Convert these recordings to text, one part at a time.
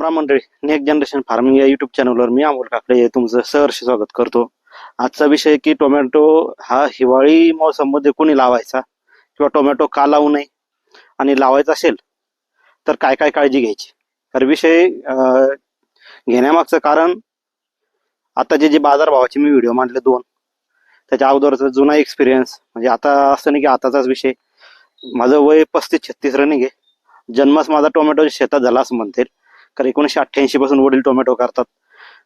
राम मंडळी, next generation farming या YouTube चॅनलवर मी अमोल काकडे तुमचं सहर्ष स्वागत करतो. आजचा विषय की टोमॅटो हा हिवाळी मोसम मध्ये कोणी लावायचा किंवा टोमॅटो का लावू नये आणि लावायचा असेल तर काय काय काळजी घ्यायची. तर विषय घेण्यामागचं कारण आता जे बाजारभावाचे मी व्हिडिओ मांडले दोन, त्याच्या अगोदरचा जुना एक्सपिरियन्स, म्हणजे आता असं नाही की आताचाच विषय. माझं वय 35-36 रनिंग आहे. जन्मच माझा टोमॅटो शेतात झाला असं म्हणते, कारण 1988 पासून वडील टोमॅटो करतात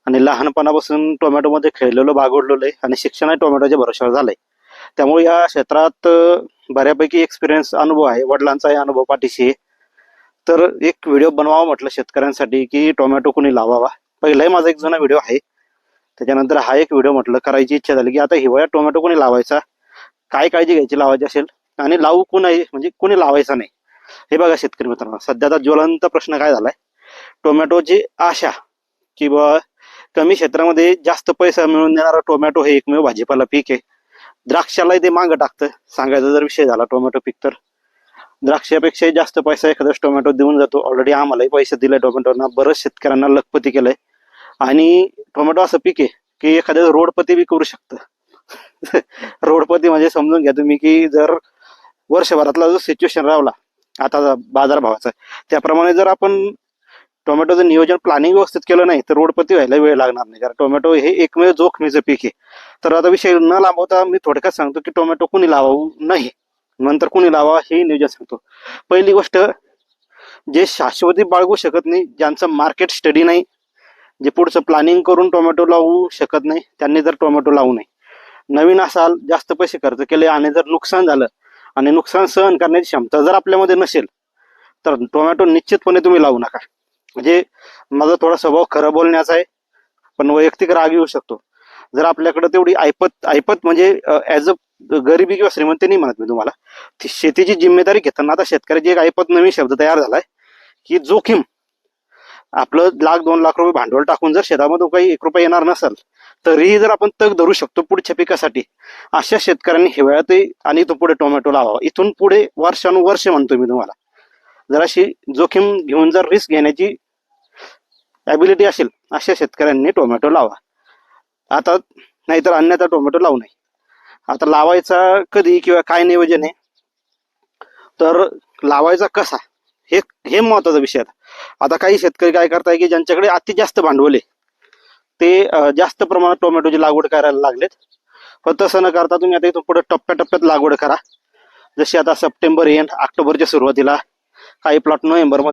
आणि लहानपणापासून टोमॅटो मध्ये खेळलेलो बागडलेलो आहे आणि शिक्षण टोमॅटोच्या भरोशावर झालंय. त्यामुळे या क्षेत्रात बऱ्यापैकी एक्सपिरियन्स अनुभव आहे, वडिलांचाही अनुभव पाठीशी आहे. तर एक व्हिडिओ बनवावा म्हटलं शेतकऱ्यांसाठी की टोमॅटो कोणी लावावा. पहिलाही माझा एक जुना व्हिडिओ आहे, त्याच्यानंतर हा एक व्हिडिओ म्हटलं करायची इच्छा झाली की आता हिवाळ्यात टोमॅटो कोणी लावायचा, काय काळजी घ्यायची लावायची असेल आणि लावू कोणी, म्हणजे कोणी लावायचा नाही. हे बघा शेतकरी मित्रांनो, सध्याचा ज्वलंत प्रश्न काय झालाय, टोमॅटोची आशा किंवा कमी क्षेत्रामध्ये जास्त पैसा मिळवून देणारा टोमॅटो हे एकमेव भाजीपाला पीक आहे. द्राक्षालाही ते मागं टाकतं. सांगायचा जर विषय झाला टोमॅटो पीक, तर द्राक्षापेक्षाही जास्त पैसा एखादा टोमॅटो देऊन जातो. ऑलरेडी आम्हालाही पैसे दिले टोमॅटोना, बरंच शेतकऱ्यांना लखपती केलंय. आणि टोमॅटो असं पीक आहे की एखाद्या रोडपती बी करू शकतं. रोडपती म्हणजे समजून घ्या तुम्ही की जर वर्षभरातला जो सिच्युएशन राहिला आता बाजारभावाचा, त्याप्रमाणे जर आपण टोमॅटोचं नियोजन प्लॅनिंग व्यवस्थित केलं नाही तर रोडपती व्हायला वेळ लागणार नाही, कारण टोमॅटो हे एकमेव जोखमीचं पीक आहे. तर आता विषय न लांबवता मी थोडक्यात सांगतो की टोमॅटो कुणी लावू नाही, नंतर कुणी लावा हे नियोजन सांगतो. पहिली गोष्ट, जे शाश्वती बाळगू शकत नाही, ज्यांचं मार्केट स्टडी नाही, जे पुढचं प्लॅनिंग करून टोमॅटो लावू शकत नाही, त्यांनी जर टोमॅटो लावू नये. नवीन असाल, जास्त पैसे खर्च केले आणि जर नुकसान झालं आणि नुकसान सहन करण्याची क्षमता जर आपल्यामध्ये नसेल तर टोमॅटो निश्चितपणे तुम्ही लावू नका. म्हणजे माझा थोडा स्वभाव खरं बोलण्याचा आहे, पण वैयक्तिक राग येऊ शकतो. जर आपल्याकडे तेवढी ऐपत म्हणजे ऍज अ गरिबी किंवा श्रीमंती नाही म्हणत मी तुम्हाला, शेतीची जिम्मेदारी घेताना आता शेतकऱ्याची एक ऐपत नवीन शब्द तयार झालाय की जोखीम. आपलं 1,00,000-2,00,000 रुपये भांडवल टाकून जर शेतामधून काही 1 रुपया येणार नसेल तरीही जर आपण तग धरू शकतो पुढच्या पिकासाठी, अशा शेतकऱ्यांनी हिवाळ्यातही आणि इथून पुढे टोमॅटो लावावा. इथून पुढे वर्षानुवर्ष म्हणतो मी तुम्हाला, जर अशी जोखीम घेऊन जर रिस्क घेण्याची ॲबिलिटी असेल अशा शेतकऱ्यांनी टोमॅटो लावा. आता नाहीतर अन्यथा टोमॅटो लावू नये. आता लावायचा कधी किंवा काय नियोजन आहे, तर लावायचा कसा हे महत्वाचा विषय आहे. आता काही शेतकरी काय करताय की ज्यांच्याकडे अति जास्त भांडवल आहे ते जास्त प्रमाणात टोमॅटोची लागवड करायला लागलेत. पण तसं न करता तुम्ही आता इथून पुढे टप्प्याटप्प्यात लागवड करा. जशी आता सप्टेंबर एंड ऑक्टोबरच्या सुरुवातीला, काही प्लॉट नोव्हेंबर